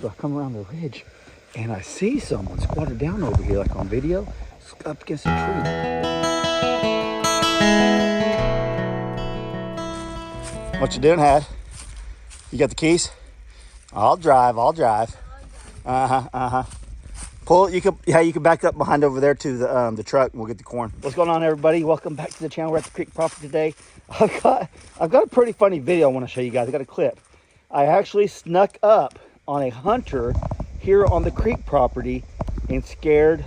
So I come around the ridge and I see someone squatted down over here, like on video, up against a tree. What you doing, Had? You got the keys? I'll drive. Pull. You can back up behind over there to the truck, and we'll get the corn. What's going on, everybody? Welcome back to the channel. We're at the creek property today. I've got a pretty funny video I want to show you guys. I got a clip. I actually snuck up on a hunter here on the creek property and scared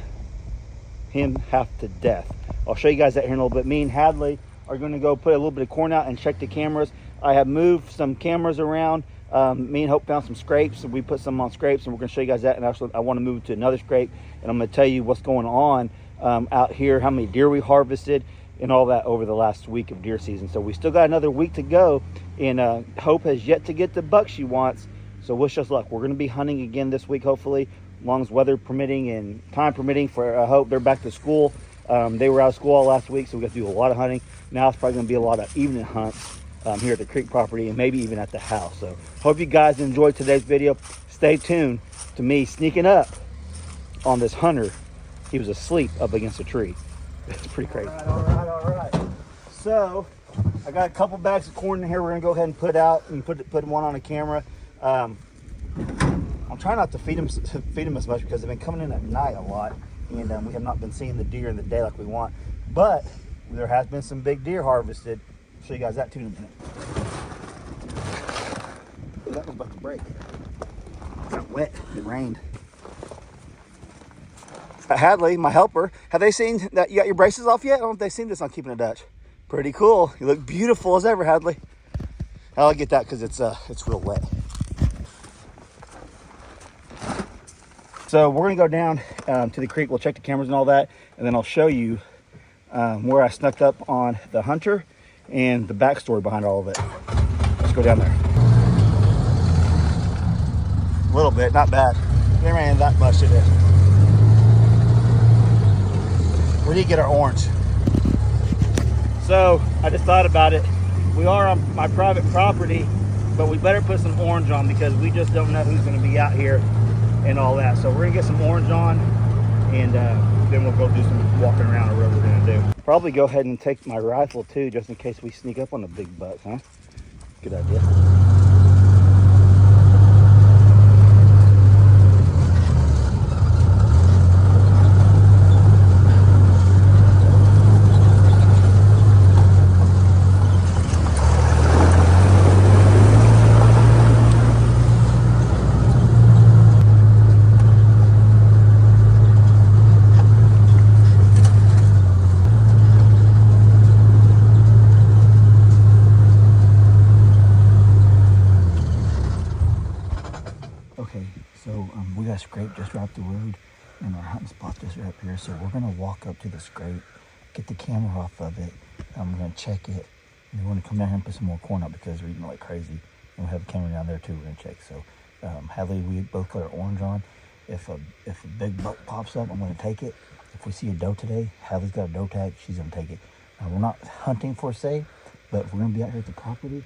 him half to death. I'll show you guys that here in a little bit. Me and Hadley are going to go put a little bit of corn out and check the cameras. I have moved some cameras around. Me and Hope found some scrapes, and we put some on scrapes, and we're going to show you guys that. And actually, I want to move to another scrape, and I'm going to tell you what's going on out here, how many deer we harvested, and all that over the last week of deer season. So we still got another week to go, and Hope has yet to get the buck she wants. So wish us luck. We're going to be hunting again this week, hopefully, as long as weather permitting and time permitting for Hope. They're back to school. They were out of school all last week, so we got to do a lot of hunting. Now it's probably going to be a lot of evening hunts here at the creek property, and maybe even at the house. So hope you guys enjoyed today's video. Stay tuned to me sneaking up on this hunter. He was asleep up against a tree. It's pretty crazy. All right. So I got a couple bags of corn in here. We're gonna go ahead and put out and put one on a camera. I'm trying not to feed them as much because they've been coming in at night a lot, and we have not been seeing the deer in the day like we want. But there has been some big deer harvested. I'll show you guys that too in a minute. Ooh, that one's about to break. It got wet. It rained. Hadley, my helper, have they seen that you got your braces off yet? I don't know if they've seen this on Keeping It Dutch. Pretty cool. You look beautiful as ever, Hadley. I'll get that because it's real wet. So we're gonna go down to the creek. We'll check the cameras and all that, and then I'll show you where I snuck up on the hunter and the backstory behind all of it. Let's go down there. A little bit, not bad. It ran that much today. We need to get our orange. So I just thought about it. We are on my private property, but we better put some orange on because we just don't know who's going to be out here and all that. So we're gonna get some orange on, and then we'll go do some walking around or whatever we're gonna do. Probably go ahead and take my rifle too, just in case we sneak up on the big buck, huh? Good idea. We got a scrape just right up the road, and our hunting spot just right up here. So we're gonna walk up to the scrape, get the camera off of it. We're gonna check it, and we want to come down here and put some more corn up because we're eating like crazy. And we have a camera down there too. We're gonna check. So Hadley, we both got our orange on. If a big buck pops up, I'm gonna take it. If we see a doe today, Hadley's got a doe tag. She's gonna take it. We're not hunting for say, but if we're gonna be out here at the property,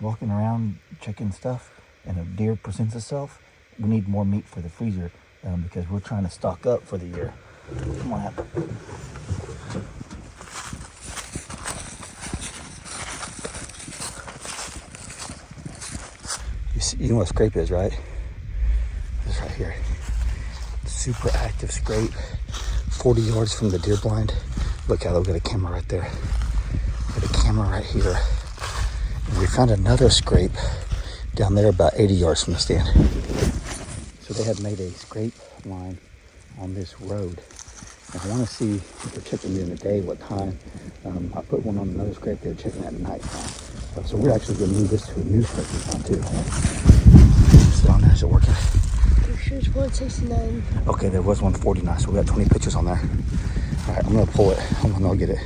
walking around checking stuff, and a deer presents itself, we need more meat for the freezer because we're trying to stock up for the year. Come on, Apple. You know what a scrape is, right? This right here. Super active scrape. 40 yards from the deer blind. Look how they've got a camera right there. Got a camera right here. And we found another scrape down there about 80 yards from the stand. So they have made a scrape line on this road. And I want to see if they're checking during the day, what time. I put one on another scrape. They're checking at night time. So we're actually going to move this to a new scrape now too. Is it on there? Is it working? I'm sure it's 169. Okay, there was 149. So we got 20 pictures on there. All right, I'm going to pull it. I'm going to go get it.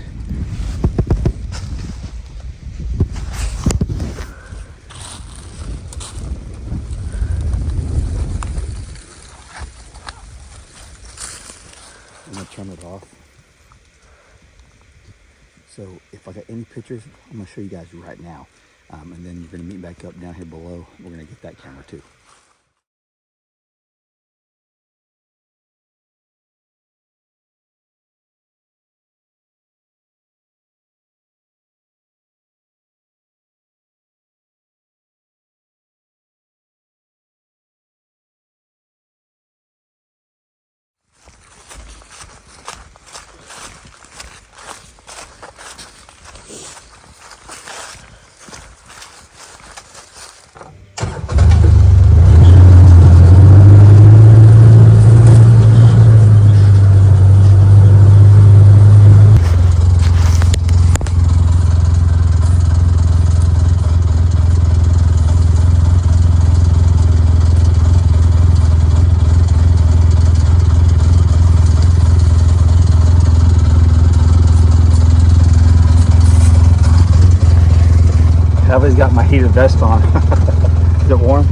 I'm gonna turn it off. So if I got any pictures, I'm gonna show you guys right now. And then you're gonna meet back up down here below. We're gonna get that camera too. Always got my heated vest on. Is it warm?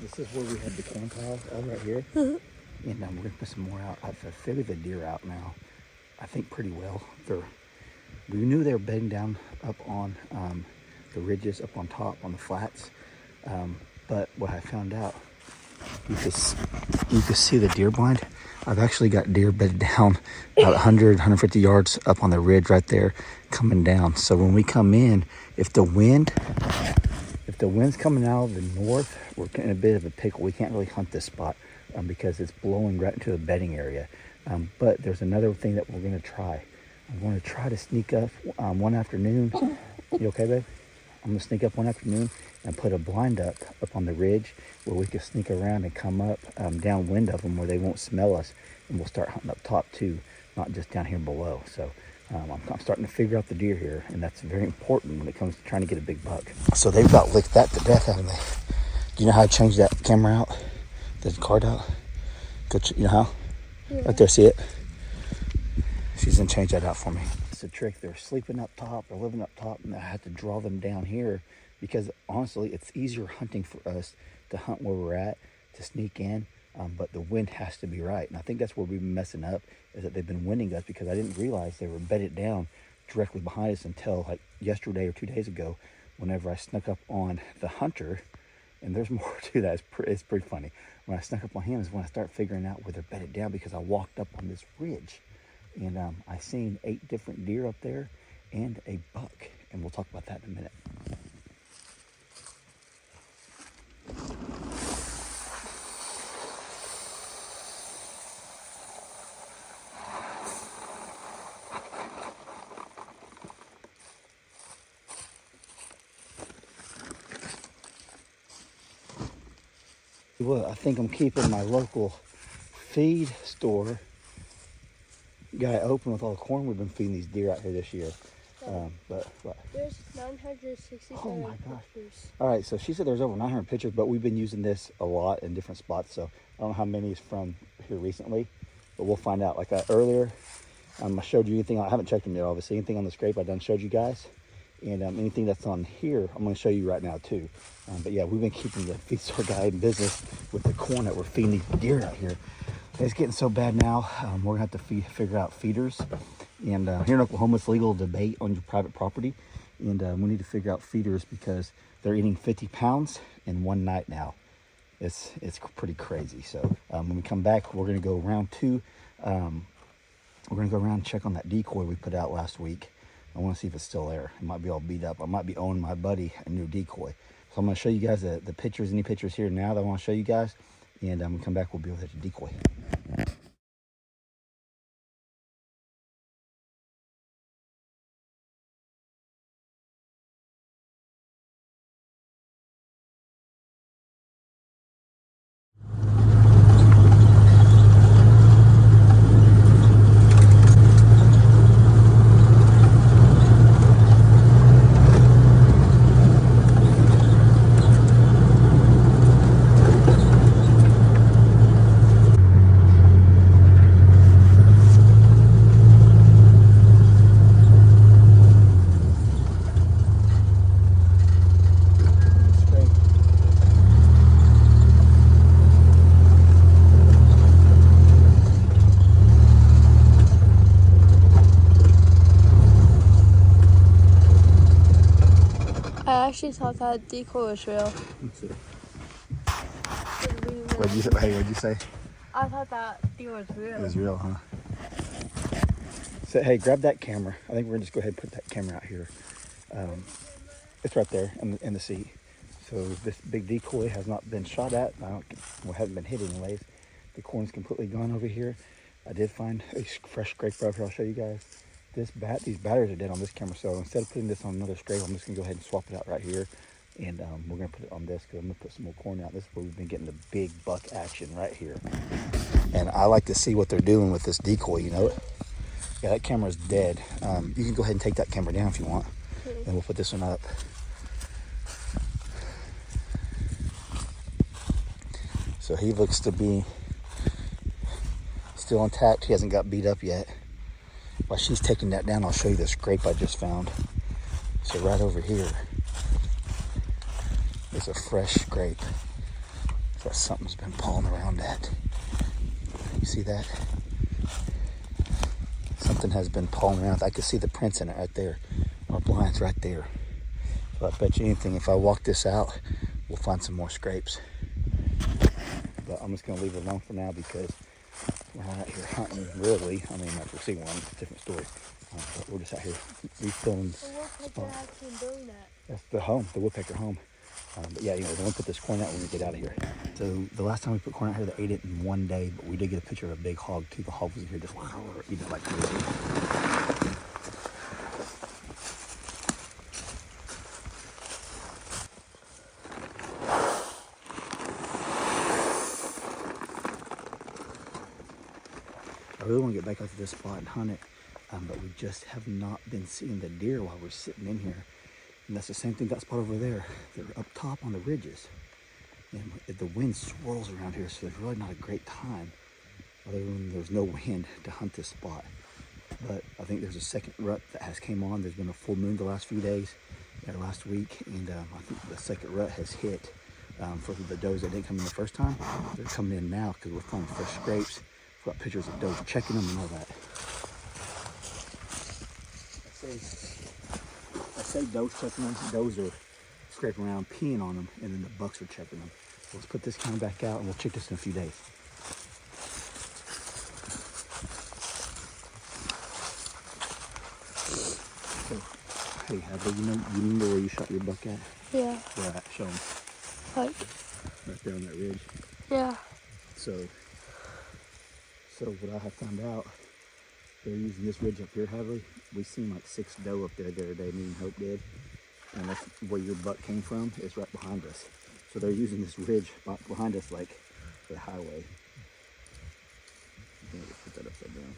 This is where we had the corn pile all right here. And we're gonna put some more out. I've figured the deer out now, I think pretty well. We knew they were bedding down up on the ridges up on top on the flats. But what I found out, you could see the deer blind. I've actually got deer bedded down about 100, 150 yards up on the ridge right there coming down. So when we come in, if the wind's coming out of the north, we're in a bit of a pickle. We can't really hunt this spot because it's blowing right into the bedding area. But there's another thing that we're going to try. I'm going to try to sneak up one afternoon. You okay, babe? I'm going to sneak up one afternoon and put a blind up on the ridge where we can sneak around and come up downwind of them where they won't smell us, and we'll start hunting up top too, not just down here below. So I'm starting to figure out the deer here, and that's very important when it comes to trying to get a big buck. So they've about licked that to death, haven't they? Do you know how to change that camera out, the card out? You know how? Yeah. Right there, see it? She's gonna change that out for me. It's a trick. They're sleeping up top or living up top, and I have to draw them down here because honestly, it's easier hunting for us to hunt where we're at, to sneak in, but the wind has to be right. And I think that's where we've been messing up, is that they've been winding us because I didn't realize they were bedded down directly behind us until like yesterday or 2 days ago, whenever I snuck up on the hunter. And there's more to that. It's pretty funny. When I snuck up on him is when I start figuring out where they're bedded down, because I walked up on this ridge and I seen 8 different deer up there and a buck. And we'll talk about that in a minute. Well, I think I'm keeping my local feed store guy open with all the corn we've been feeding these deer out here this year. But what? There's 967 oh my gosh. pictures. All right, so she said there's over 900 pictures, but we've been using this a lot in different spots. So I don't know how many is from here recently, but we'll find out. Like earlier, I showed you anything. I haven't checked them yet, obviously. Anything on the scrape I done showed you guys. And anything that's on here, I'm going to show you right now too. But yeah, we've been keeping the feed store guy in business with the corn that we're feeding these deer out here. It's getting so bad now. We're going to have to figure out feeders. And here in Oklahoma, it's legal to bait on your private property. And we need to figure out feeders because they're eating 50 pounds in one night now. It's pretty crazy. So when we come back, we're going to go around we're going to go around and check on that decoy we put out last week. I want to see if it's still there. It might be all beat up. I might be owing my buddy a new decoy. So I'm going to show you guys the pictures, any pictures here now that I want to show you guys. And when we come back, we'll be with the decoy. I actually thought that decoy was real. Let's see. What'd you say? I thought that deer was real. It was real, huh? So, hey, grab that camera. I think we're gonna just go ahead and put that camera out here. It's right there in the seat. So this big decoy has not been shot at. Hasn't been hit anyways. The corn's completely gone over here. I did find a fresh scraper over here. I'll show you guys. These batteries are dead on this camera. So instead of putting this on another scrape, I'm just gonna go ahead and swap it out right here. And we're gonna put it on this because I'm gonna put some more corn out. This is where we've been getting the big buck action right here. And I like to see what they're doing with this decoy, you know it? Yeah, that camera's dead. You can go ahead and take that camera down if you want. And we'll put this one up. So he looks to be still intact. He hasn't got beat up yet. While she's taking that down, I'll show you the scrape I just found. So right over here is a fresh scrape that something's been pawing around at. You see that? Something has been pawing around. I can see the prints in it right there. Our blind's right there. So I bet you anything, if I walk this out, we'll find some more scrapes. But I'm just gonna leave it alone for now because we're not out here hunting, really. I mean, if we see one, it's a different story. But we're just out here refilling. The woodpecker actually doing that. That's the home, the woodpecker home. But yeah, anyway, we're gonna put this corn out when we get out of here. So the last time we put corn out here, they ate it in one day, but we did get a picture of a big hog too. The hog was in here just eating it like crazy. I really want to get back out to this spot and hunt it, but we just have not been seeing the deer while we're sitting in here. And that's the same thing, that spot over there. They're up top on the ridges. And the wind swirls around here, so there's really not a great time, other than there's no wind, to hunt this spot. But I think there's a second rut that has came on. There's been a full moon the last few days, last week, and I think the second rut has hit for the does that didn't come in the first time. They're coming in now because we're finding fresh scrapes. We've got pictures of does checking them and all that. I say does checking them. Does are scraping around, peeing on them, and then the bucks are checking them. So let's put this camera back out and we'll check this in a few days. So, hey, Hadley, you remember where you shot your buck at? Yeah. Where at? Show them. Like. Right there on that ridge. Yeah. So what I have found out, they're using this ridge up here, Hadley. We seen like 6 doe up there the other day, me and Hope did. And that's where your buck came from, is right behind us. So they're using this ridge behind us like the highway. I'm gonna put that upside down.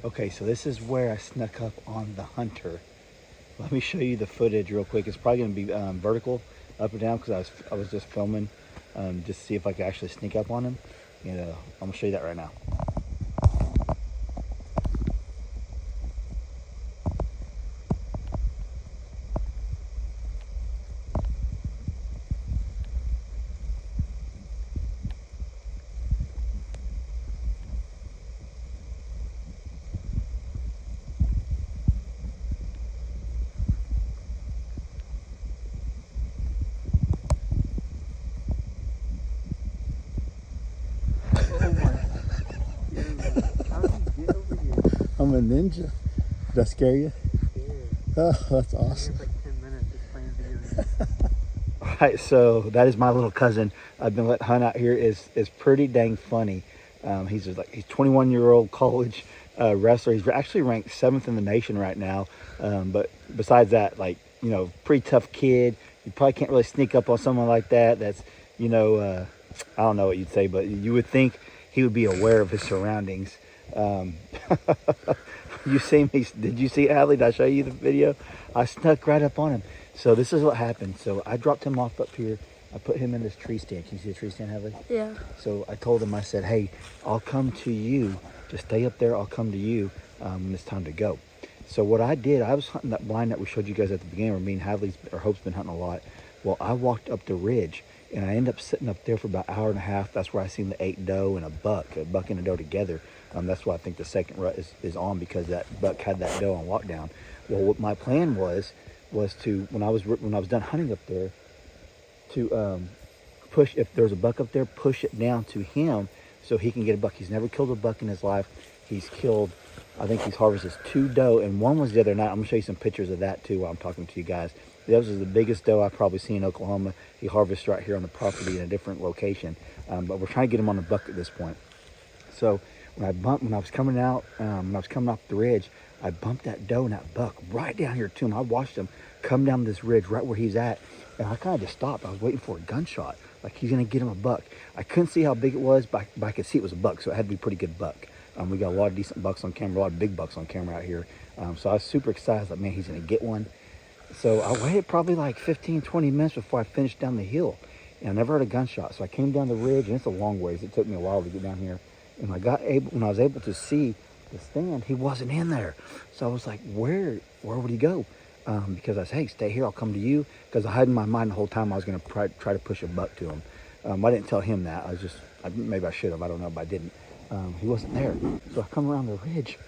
Okay, so this is where I snuck up on the hunter. Let me show you the footage real quick. It's probably gonna be vertical, up and down, because I was just filming just to see if I could actually sneak up on him. And I'm gonna show you that right now. I'm a ninja. Did I scare you? Oh, that's awesome. Like 10 minutes just playing video games. All right, so that is my little cousin. I've been let hunt out here. Is pretty dang funny. He's 21-year-old college wrestler. He's actually ranked 7th in the nation right now. But besides that, pretty tough kid. You probably can't really sneak up on someone like that. That's, I don't know what you'd say, but you would think he would be aware of his surroundings. You see me? Did you see Allie? Did I show you the video? I snuck right up on him. So this is what happened. So I dropped him off up here. I put him in this tree stand. Can you see the tree stand, Hadley? Yeah. So I told him, I said, hey, I'll come to you. Just stay up there. I'll come to you when it's time to go. So what I did, I was hunting that blind that we showed you guys at the beginning, where me and Hadley's, or Hope's been hunting a lot. Well, I walked up the ridge, and I ended up sitting up there for about an hour and a half. That's where I seen the 8 doe and a buck and a doe together. That's why I think the second rut is on, because that buck had that doe on lockdown. Well, what my plan was to, when I was done hunting up there, to push, if there's a buck up there, push it down to him so he can get a buck. He's never killed a buck in his life. He's killed, I think he's harvested 2 doe, and one was the other night. I'm gonna show you some pictures of that too while I'm talking to you guys. That was the biggest doe I've probably seen in Oklahoma. He harvests right here on the property in a different location. But we're trying to get him on the buck at this point. So when I was coming out, when I was coming off the ridge, I bumped that doe and that buck right down here to him. I watched him come down this ridge right where he's at, and I kind of just stopped. I was waiting for a gunshot, like he's gonna get him a buck. I couldn't see how big it was, but I could see it was a buck, so it had to be a pretty good buck. We got a lot of decent bucks on camera, a lot of big bucks on camera out here. So I was super excited, like, man, he's gonna get one. So I waited probably like 15, 20 minutes before I finished down the hill, and I never heard a gunshot. So I came down the ridge, and it's a long ways. It took me a while to get down here. And when I was able to see the stand, he wasn't in there. So I was like, where would he go? Because I said, hey, stay here, I'll come to you. Because I had in my mind the whole time I was going to try to push a buck to him. I didn't tell him that. Maybe I should have, I don't know, but I didn't. He wasn't there. So I come around the ridge,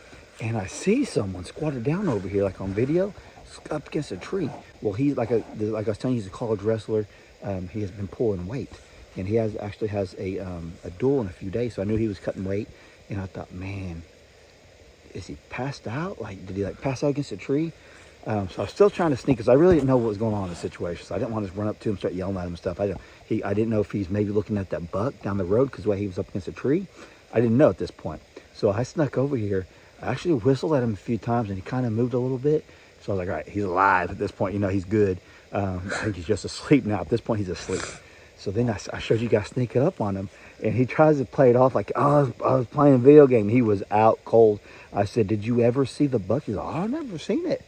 and I see someone squatted down over here, like on video, up against a tree. Well, he's like I was telling you, he's a college wrestler. He has been pulling weight, and he actually has a duel in a few days. So I knew he was cutting weight, and I thought, man, is he passed out? Like, did he like pass out against a tree? So I was still trying to sneak, because I really didn't know what was going on in the situation. So I didn't want to just run up to him, start yelling at him and stuff. I didn't know if he's maybe looking at that buck down the road, because the way he was up against a tree, I didn't know at this point. So I snuck over here. I actually whistled at him a few times, and he kind of moved a little bit. So I was like, all right, he's alive at this point. You know, he's good. I think he's just asleep now. At this point, he's asleep. So then I showed you guys sneaking up on him, and he tries to play it off like, oh, I was playing a video game. He was out cold. I said, did you ever see the buck? He's like, oh, I've never seen it.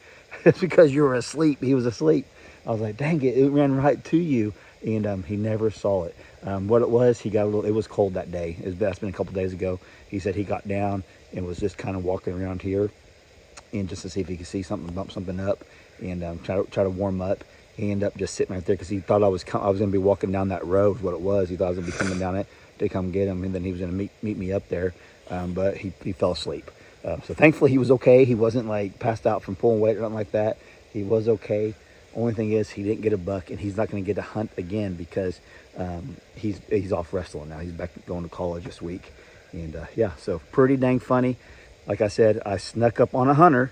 It's because you were asleep. He was asleep. I was like, dang it ran right to you, and he never saw it. What it was, it was cold that day. That's been a couple days ago. He said he got down and was just kind of walking around here, and just to see if he could see something, bump something up, and try to warm up. He ended up just sitting right there because he thought I was going to be walking down that road. What it was, he thought I was going to be coming down it to come get him, and then he was going to meet me up there. But he fell asleep. So thankfully he was okay. He wasn't like passed out from pulling weight or something like that. He was okay. Only thing is, he didn't get a buck, and he's not going to get a hunt again because he's off wrestling now. He's back going to college this week, and yeah, so pretty dang funny. Like I said, I snuck up on a hunter.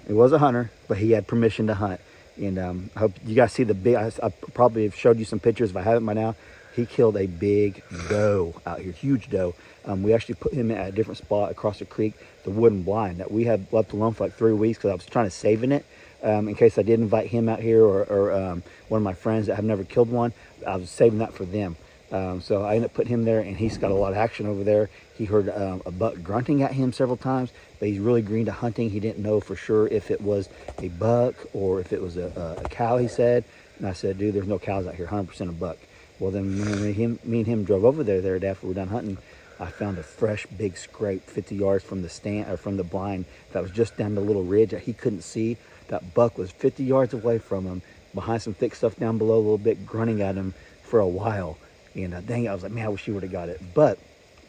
It was a hunter, but he had permission to hunt. And I hope you guys see the big, I probably have showed you some pictures if I haven't by now. He killed a big doe out here, huge doe. We actually put him at a different spot across the creek, the wooden blind that we had left alone for like 3 weeks because I was trying to saving it in case I did invite him out here or one of my friends that have never killed one. I was saving that for them. So I ended up putting him there, and he's got a lot of action over there. He heard a buck grunting at him several times, but he's really green to hunting. He didn't know for sure if it was a buck or if it was a cow, he said. And I said, dude, there's no cows out here, 100% a buck. Well, then when me and him drove over there after we were done hunting, I found a fresh big scrape 50 yards from the stand or from the blind that was just down the little ridge that he couldn't see. That buck was 50 yards away from him, behind some thick stuff down below a little bit, grunting at him for a while. And dang it, I was like, man, I wish you would have got it. But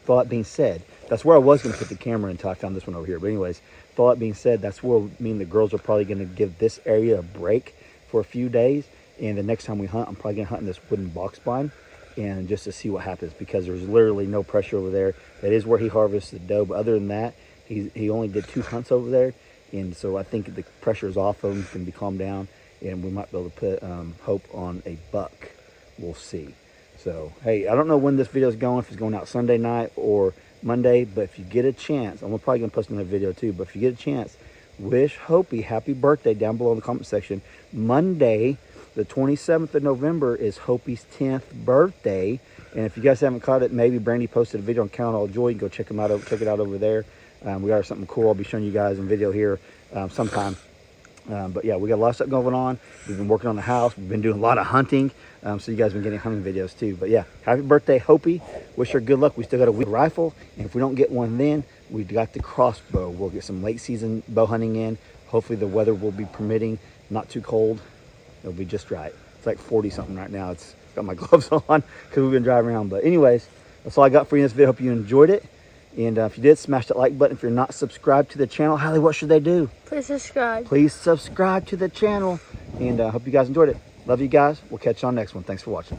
thought being said, that's where I was going to put the camera until I found this one over here. But anyways, thought being said, that's where me and the girls are probably going to give this area a break for a few days. And the next time we hunt, I'm probably going to hunt in this wooden box blind, and just to see what happens, because there's literally no pressure over there. That is where he harvests the doe. But other than that, he only did 2 hunts over there. And so I think the pressure is off of him, can be calmed down, and we might be able to put hope on a buck. We'll see. So, hey, I don't know when this video is going, if it's going out Sunday night or Monday, but if you get a chance, I'm probably going to post another video too, but if you get a chance, wish Hopi happy birthday down below in the comment section. Monday, the 27th of November is Hopi's 10th birthday, and if you guys haven't caught it, maybe Brandy posted a video on Count All Joy. You can go check it out over there. We got something cool I'll be showing you guys in video here sometime. But yeah, we got a lot of stuff going on. We've been working on the house. We've been doing a lot of hunting. So you guys have been getting hunting videos too. But yeah, happy birthday, Hopi. Wish her good luck. We still got a rifle. And if we don't get one then, we've got the crossbow. We'll get some late season bow hunting in. Hopefully the weather will be permitting. Not too cold. It'll be just right. It's like 40 something right now. It's got my gloves on because we've been driving around. But anyways, that's all I got for you in this video. Hope you enjoyed it. And if you did, smash that like button. If you're not subscribed to the channel, Hallie, what should they do? Please subscribe. Please subscribe to the channel. And I hope you guys enjoyed it. Love you guys. We'll catch you on the next one. Thanks for watching.